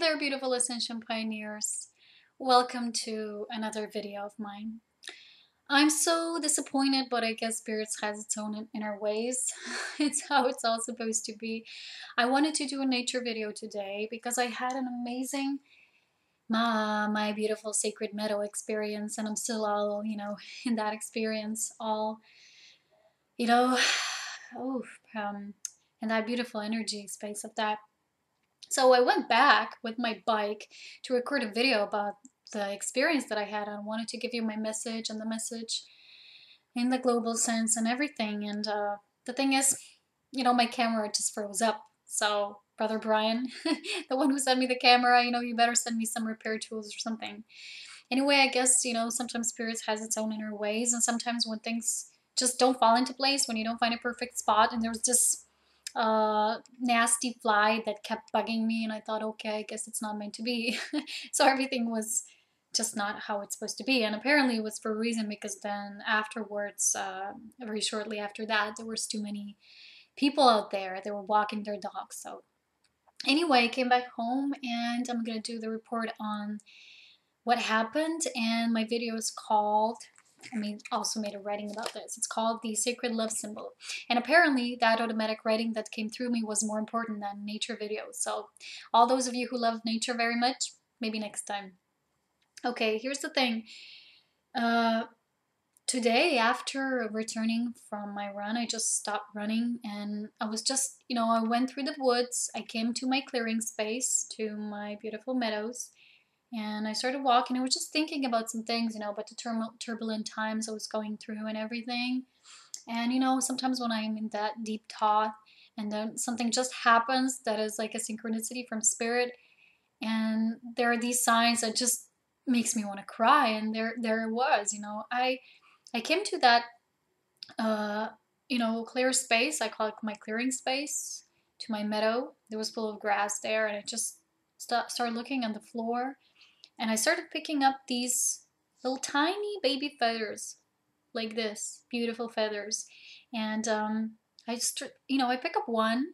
there, beautiful Ascension pioneers. Welcome to another video of mine. I'm so disappointed, but I guess Spirits has its own inner ways. It's how it's all supposed to be. I wanted to do a nature video today because I had an amazing my beautiful sacred meadow experience, and I'm still all, in that experience, all, you know, oh, in that beautiful energy space of that. So I went back with my bike to record a video about the experience that I had. I wanted to give you my message and the message in the global sense and everything. And the thing is, my camera just froze up. So Brother Brian, the one who sent me the camera, you better send me some repair tools or something. Anyway, I guess, sometimes spirits has its own inner ways, and sometimes when things just don't fall into place, when you don't find a perfect spot, and there's this nasty fly that kept bugging me, and I thought, okay, I guess it's not meant to be. So everything was just not how it's supposed to be, and apparently it was for a reason, because then afterwards, very shortly after that, there was too many people out there. They were walking their dogs. So anyway, I came back home, and I'm gonna do the report on what happened, and my video is called, also made a writing about this. It's called The Sacred Love Symbol. And apparently that automatic writing that came through me was more important than nature videos. So all those of you who love nature very much, maybe next time. Okay, here's the thing. Today, after returning from my run, I just stopped running, and I was just, I went through the woods. I came to my clearing space, to my beautiful meadows. And I started walking. I was just thinking about some things, about the turbulent times I was going through and everything. And, sometimes when I'm in that deep thought and then something just happens that is like a synchronicity from spirit, and there are these signs that just makes me want to cry. And there it was, I came to that, clear space. I call it my clearing space, to my meadow. There was full of grass there, and I just started looking on the floor. And I started picking up these little tiny baby feathers, like this, beautiful feathers. And I pick up one.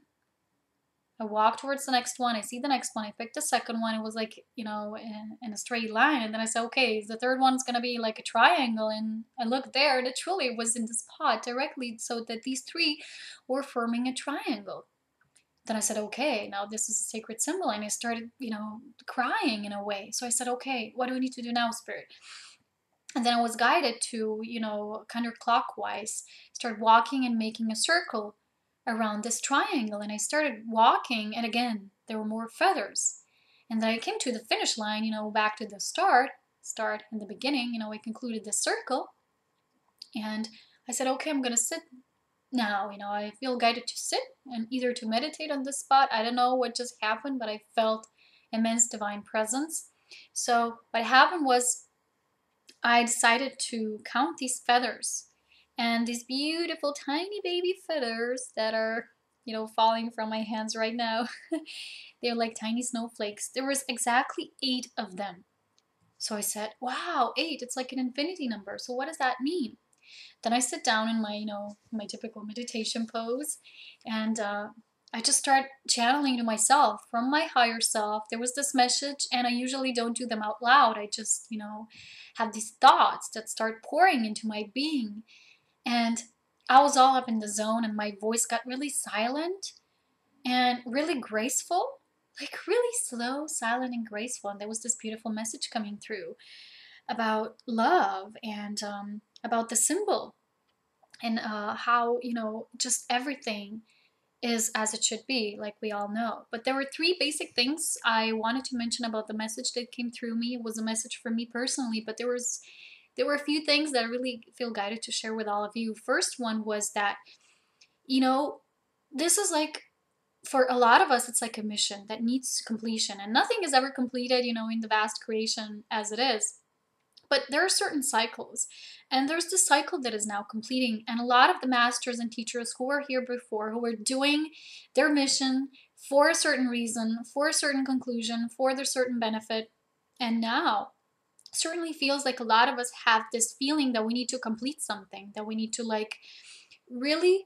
I walk towards the next one. I see the next one. I pick the second one. It was like, in a straight line. And then I said, okay, the third one's going to be like a triangle. And I looked there, and it truly was in the spot directly, so that these three were forming a triangle. Then I said, okay, now this is a sacred symbol. And I started, crying in a way. So I said, okay, what do we need to do now, Spirit? And then I was guided to, counterclockwise, start walking and making a circle around this triangle. And I started walking, and again, there were more feathers. And then I came to the finish line, back to the start in the beginning, I concluded the circle. And I said, okay, I'm going to sit now. I feel guided to sit and either to meditate on this spot. I don't know what just happened, but I felt immense divine presence. So what happened was I decided to count these feathers, and these beautiful tiny baby feathers that are, falling from my hands right now. They're like tiny snowflakes. There was exactly 8 of them. So I said, wow, 8, it's like an infinity number. So what does that mean? Then I sit down in my, my typical meditation pose, and I just start channeling to myself from my higher self. There was this message, and I usually don't do them out loud. I just, have these thoughts that start pouring into my being. And I was all up in the zone, and my voice got really silent and really graceful, like really slow, silent, and graceful. And there was this beautiful message coming through about love, and about the symbol, and how, just everything is as it should be, like we all know. But there were 3 basic things I wanted to mention about the message that came through me. It was a message for me personally, but there were a few things that I really feel guided to share with all of you. First one was that, this is like, for a lot of us, it's like a mission that needs completion, and nothing is ever completed, in the vast creation as it is. But there are certain cycles, and there's this cycle that is now completing. And a lot of the masters and teachers who were here before, who were doing their mission for a certain reason, for a certain conclusion, for their certain benefit, and now certainly feels like a lot of us have this feeling that we need to complete something, that we need to really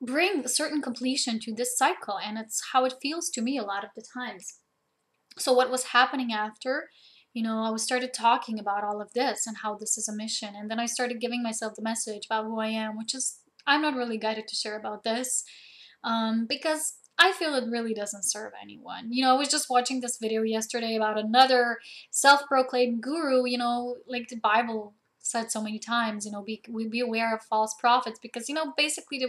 bring a certain completion to this cycle. And it's how it feels to me a lot of the times. So what was happening after, I was started talking about all of this and how this is a mission. And then I started giving myself the message about who I am, which is, I'm not really guided to share about this, because I feel it really doesn't serve anyone. I was just watching this video yesterday about another self-proclaimed guru, like the Bible said so many times, be aware of false prophets, because, basically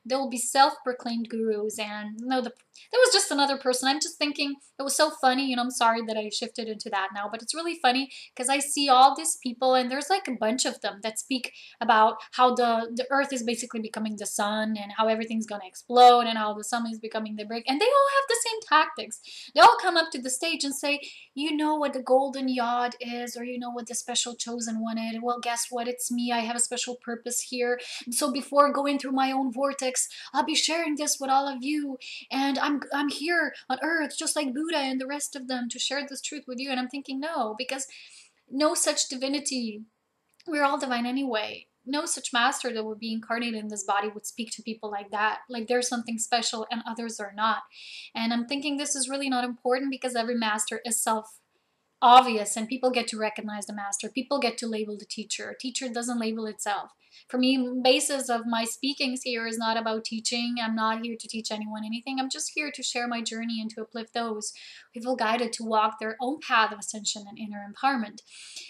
there will be self-proclaimed gurus. And there was just another person. I'm just thinking it was so funny, I'm sorry that I shifted into that now, but it's really funny because I see all these people, and there's like a bunch of them that speak about how the earth is basically becoming the sun, and how everything's going to explode, and how the sun is becoming the brick, and they all have the same tactics. They all come up to the stage and say, you know what the golden yod is, or you know what the special chosen one is. Well, guess what? It's me. I have a special purpose here. So before going through my own vortex, I'll be sharing this with all of you. And I'm here on earth, just like Buddha and the rest of them, to share this truth with you. And I'm thinking, no, because no such divinity. We're all divine anyway. No such master that would be incarnated in this body would speak to people like that. Like there's something special and others are not. And I'm thinking this is really not important, because every master is self-obvious, and people get to recognize the master. People get to label the teacher. A teacher doesn't label itself. For me, basis of my speakings here is not about teaching. I'm not here to teach anyone anything. I'm just here to share my journey and to uplift those who feel guided to walk their own path of ascension and inner empowerment.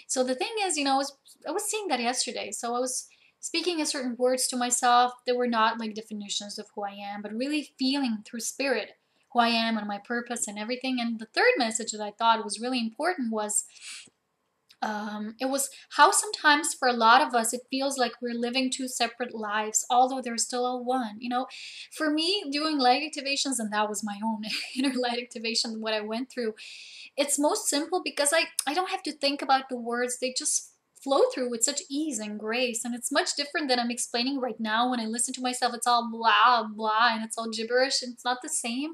So the thing is, I was seeing that yesterday. So I was speaking a certain words to myself. They were not like definitions of who I am, but really feeling through spirit who I am and my purpose and everything. And the third message that I thought was really important was, it was how sometimes for a lot of us it feels like we're living two separate lives, although they're still all one. For me, doing light activations, and that was my own inner light activation, what I went through, it's most simple because I don't have to think about the words. They just flow through with such ease and grace. And it's much different than I'm explaining right now. When I listen to myself, it's all blah, blah, and it's all gibberish, and it's not the same.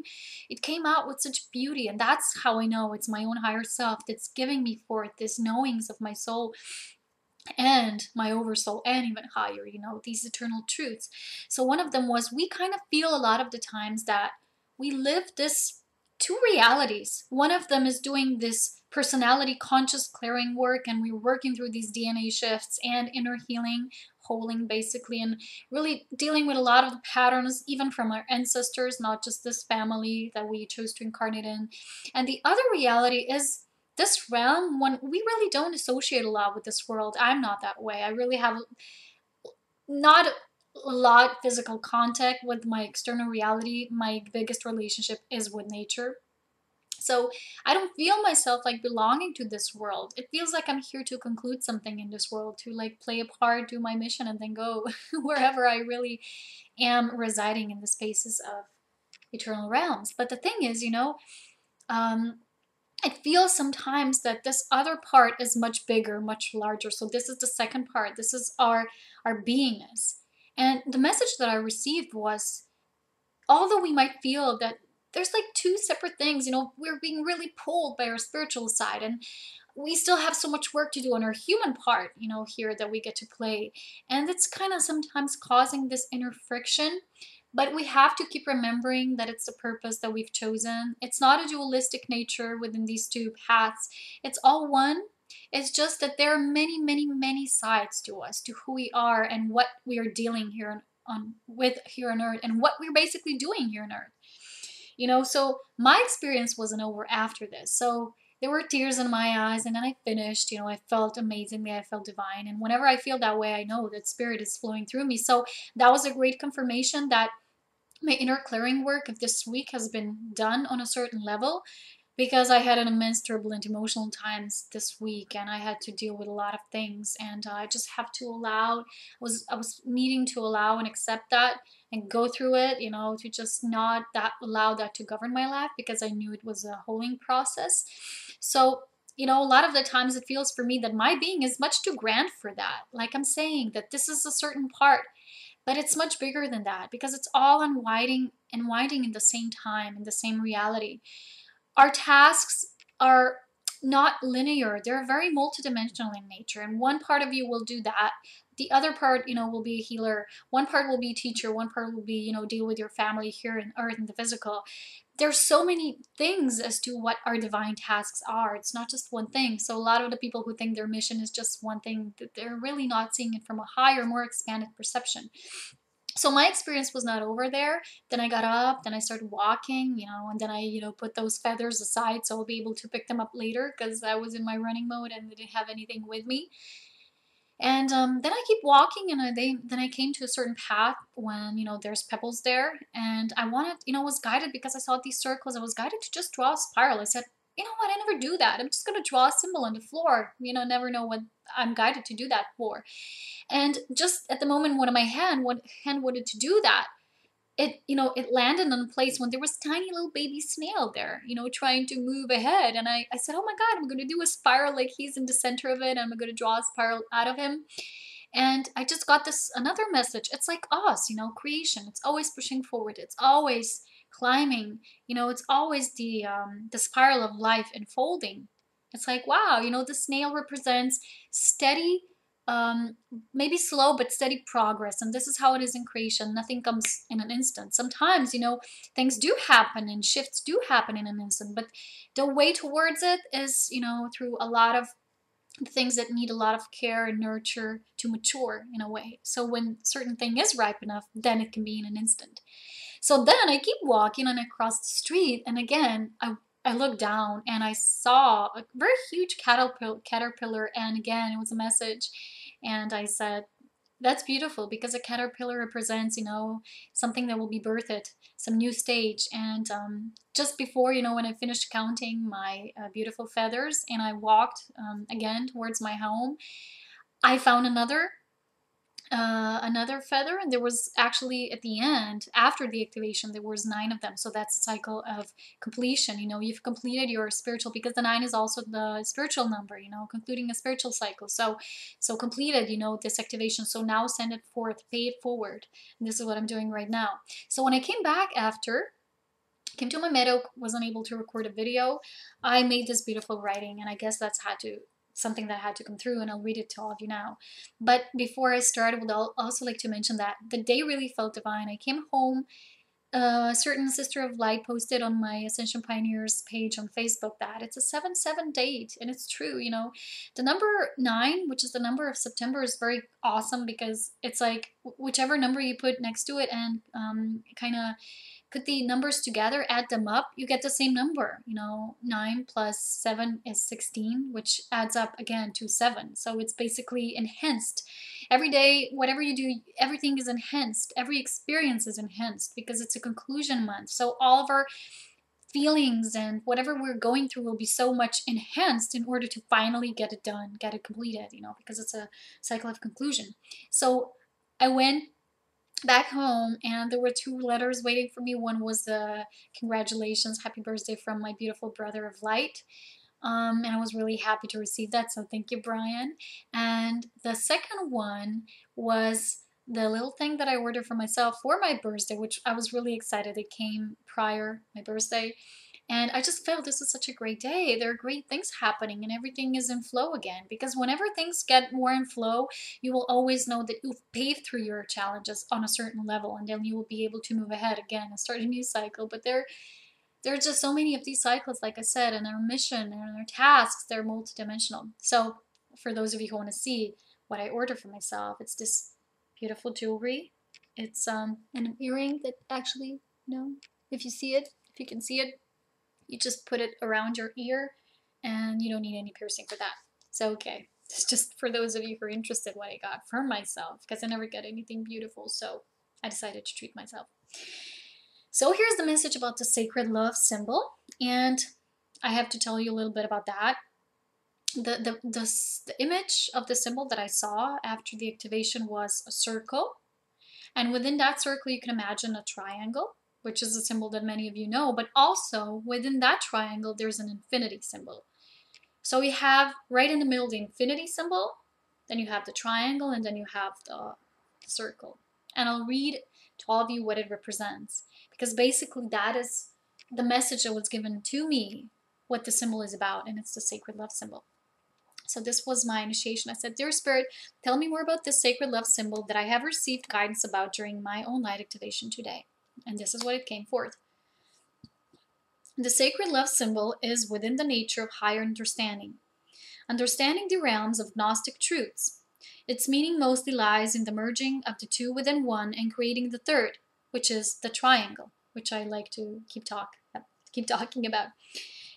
It came out with such beauty, and that's how I know it's my own higher self that's giving me forth this knowings of my soul and my oversoul, and even higher, these eternal truths. So one of them was, we kind of feel a lot of the times that we live this two realities. One of them is doing this personality conscious clearing work, and we're working through these DNA shifts and inner healing, holding basically, and really dealing with a lot of the patterns, even from our ancestors, not just this family that we chose to incarnate in. And the other reality is this realm, when we really don't associate a lot with this world. I'm not that way. I really have not a lot physical contact with my external reality. My biggest relationship is with nature. So I don't feel myself like belonging to this world. It feels like I'm here to conclude something in this world, to like play a part, do my mission, and then go wherever I really am residing in the spaces of eternal realms. But the thing is, it feels sometimes that this other part is much bigger, much larger. So this is the second part. This is our beingness. And the message that I received was, although we might feel that there's like two separate things, we're being really pulled by our spiritual side, and we still have so much work to do on our human part, here that we get to play. And it's kind of sometimes causing this inner friction. But we have to keep remembering that it's the purpose that we've chosen. It's not a dualistic nature within these two paths. It's all one. It's just that there are many, many, many sides to us, to who we are and what we are dealing with here on earth, and what we're basically doing here on earth. So my experience wasn't over after this. So there were tears in my eyes, and then I finished. I felt amazingly. I felt divine. And whenever I feel that way, I know that spirit is flowing through me. So that was a great confirmation that my inner clearing work of this week has been done on a certain level, because I had an immense turbulent emotional times this week, and I had to deal with a lot of things, and I just have to allow, I was needing to allow and accept that and go through it, to just not allow that to govern my life, because I knew it was a healing process. So a lot of the times it feels for me that my being is much too grand for that. Like I'm saying that this is a certain part, but it's much bigger than that, because it's all unwinding and winding in the same time, in the same reality. Our tasks are not linear. They're very multidimensional in nature, and one part of you will do that. The other part, will be a healer. One part will be a teacher. One part will be, deal with your family here on earth in the physical. there's so many things as to what our divine tasks are. It's not just one thing. So a lot of the people who think their mission is just one thing, that they're really not seeing it from a higher, more expanded perception. So my experience was not over there. Then I got up, then I started walking, and then I, put those feathers aside so I'll be able to pick them up later because I was in my running mode and didn't have anything with me. And then I keep walking, and then I came to a certain path when, there's pebbles there. And I wanted, was guided because I saw these circles. I was guided to just draw a spiral. I said, you know what, I never do that. I'm just going to draw a symbol on the floor. Never know what I'm guided to do that for. And just at the moment when my hand wanted to do that, it landed in a place when there was a tiny little baby snail there, trying to move ahead. And I said, oh my God, I'm going to do a spiral like he's in the center of it. And I'm going to draw a spiral out of him. And I just got this another message. It's like us, creation. It's always pushing forward. It's always climbing. It's always the spiral of life unfolding. It's like, wow, the snail represents steady, maybe slow but steady progress. And this is how it is in creation. Nothing comes in an instant. Sometimes, things do happen and shifts do happen in an instant, but the way towards it is, through a lot of things that need a lot of care and nurture to mature in a way. So when certain thing is ripe enough, then it can be in an instant. So then I keep walking and I cross the street, and again, I looked down and I saw a very huge caterpillar, and again, it was a message. And I said, that's beautiful, because a caterpillar represents, something that will be birthed, some new stage. And just before, when I finished counting my beautiful feathers and I walked again towards my home, I found another feather, and there was actually at the end, after the activation, there was 9 of them. So that's a cycle of completion. You've completed your spiritual, because the 9 is also the spiritual number, concluding a spiritual cycle. So completed, this activation. So now send it forth, pay it forward. And this is what I'm doing right now. So when I came back came to my meadow, wasn't able to record a video, I made this beautiful writing, and I guess that's something that had to come through, and I'll read it to all of you now. But before I start, I would also like to mention that the day really felt divine. I came home, a certain Sister of Light posted on my Ascension Pioneers page on Facebook that it's a 7/7 date, and it's true. The number 9, which is the number of September, is very awesome, because it's like whichever number you put next to it and kind of put the numbers together, add them up, you get the same number. 9 plus 7 is 16, which adds up again to 7. So it's basically enhanced. Every day, whatever you do, everything is enhanced. Every experience is enhanced, because it's a conclusion month. So all of our feelings and whatever we're going through will be so much enhanced in order to finally get it done, get it completed, because it's a cycle of conclusion. So I went back home, and there were 2 letters waiting for me. One was the congratulations, happy birthday from my beautiful brother of light. And I was really happy to receive that, so thank you, Brian. And the second one was the little thing that I ordered for myself for my birthday, which I was really excited. It came prior my birthday. And I just felt this is such a great day. There are great things happening, and everything is in flow again. Because whenever things get more in flow, you will always know that you've paved through your challenges on a certain level, and then you will be able to move ahead again and start a new cycle. But there are just so many of these cycles, like I said, and our mission and our tasks, they're multidimensional. So for those of you who want to see what I ordered for myself, it's this beautiful jewelry. It's an earring that actually, if you can see it, you just put it around your ear, and you don't need any piercing for that. So, okay, it's just for those of you who are interested what I got for myself, because I never got anything beautiful, so I decided to treat myself. So here's the message about the sacred love symbol, and I have to tell you a little bit about that. The image of the symbol that I saw after the activation was a circle, and within that circle you can imagine a triangle, which is a symbol that many of you know, but also within that triangle there's an infinity symbol. So we have right in the middle the infinity symbol, then you have the triangle, and then you have the circle. And I'll read to all of you what it represents, because basically that is the message that was given to me, what the symbol is about, and it's the sacred love symbol. So this was my initiation. I said, Dear Spirit, tell me more about this sacred love symbol that I have received guidance about during my own light activation today. And this is what it came forth. The sacred love symbol is within the nature of higher understanding, understanding the realms of Gnostic truths. Its meaning mostly lies in the merging of the two within one and creating the third, which is the triangle, which I like to keep talking about.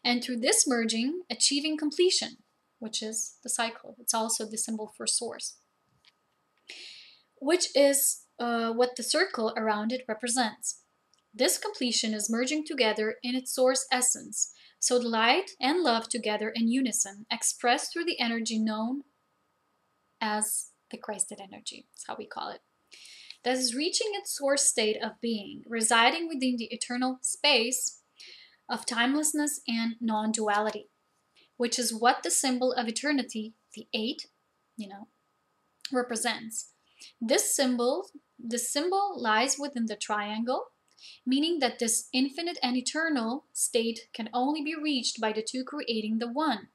And through this merging, achieving completion, which is the cycle. It's also the symbol for source, which is what the circle around it represents. This completion is merging together in its source essence, so the light and love together in unison, expressed through the energy known as the Christed energy. That's how we call it. That is reaching its source state of being, residing within the eternal space of timelessness and non-duality, which is what the symbol of eternity, the 8, represents. This symbol lies within the triangle, meaning that this infinite and eternal state can only be reached by the two creating the one.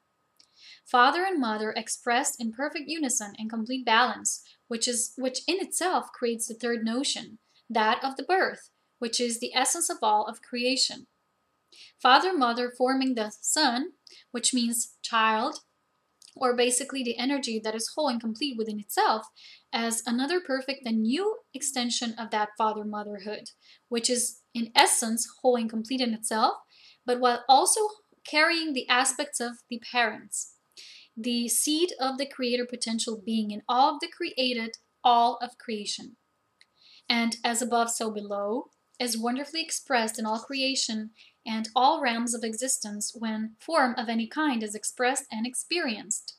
Father and mother expressed in perfect unison and complete balance, which in itself creates the third notion, that of the birth, which is the essence of all of creation. Father, mother forming the son, which means child, or basically the energy that is whole and complete within itself, as another perfect and new extension of that father-motherhood, which is in essence whole and complete in itself, but while also carrying the aspects of the parents, the seed of the creator potential being in all of the created, all of creation. And as above, so below, is wonderfully expressed in all creation and all realms of existence when form of any kind is expressed and experienced.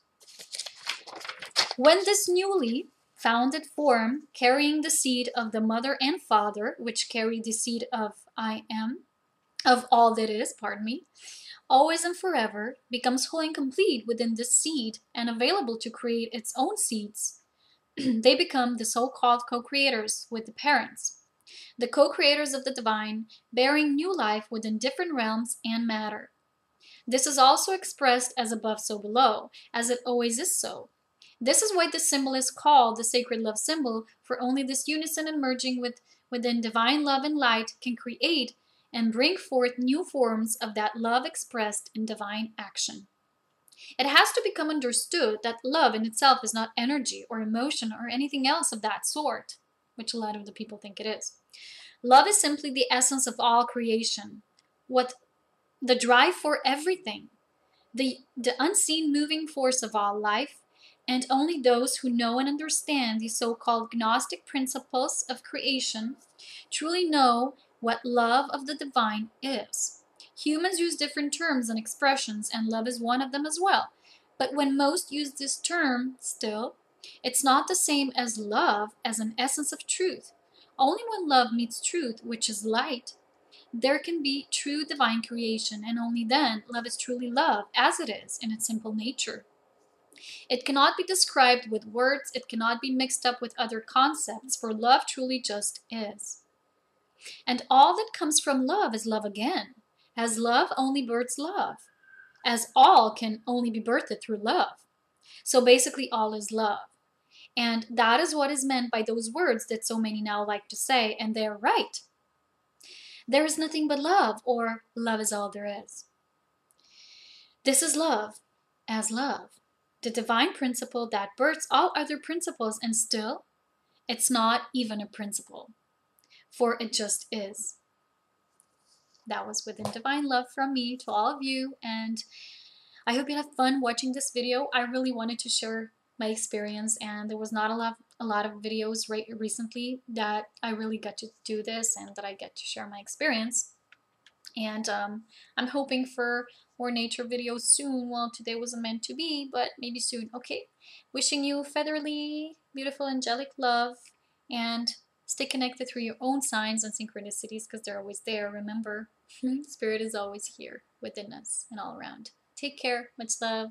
When this newly founded form, carrying the seed of the mother and father, which carry the seed of I am, of all that is, always and forever, becomes whole and complete within this seed and available to create its own seeds, they become the so-called co-creators with the parents, the co-creators of the divine, bearing new life within different realms and matter. This is also expressed as above, so below, as it always is so. This is why this symbol is called the sacred love symbol, for only this unison and merging within divine love and light can create and bring forth new forms of that love expressed in divine action. It has to become understood that love in itself is not energy or emotion or anything else of that sort, which a lot of the people think it is. Love is simply the essence of all creation, what the drive for everything, the unseen moving force of all life, and only those who know and understand the so-called Gnostic principles of creation truly know what love of the divine is. Humans use different terms and expressions, and love is one of them as well. But when most use this term, still, it's not the same as love as an essence of truth. Only when love meets truth, which is light, there can be true divine creation, and only then love is truly love, as it is in its simple nature. It cannot be described with words, it cannot be mixed up with other concepts, for love truly just is. And all that comes from love is love again, as love only births love, as all can only be birthed through love. So basically all is love. And that is what is meant by those words that so many now like to say, and they're right. There is nothing but love, or love is all there is. This is love, as love, the divine principle that births all other principles, and still, it's not even a principle, for it just is. That was within divine love from me to all of you, and I hope you had fun watching this video. I really wanted to share my experience, and there was not a lot of videos recently that I really got to do this and that I get to share my experience. And I'm hoping for more nature videos soon. Well, today wasn't meant to be, but maybe soon. Okay, wishing you featherly, beautiful, angelic love, and stay connected through your own signs and synchronicities, because they're always there. Remember, Spirit is always here within us and all around. Take care. Much love.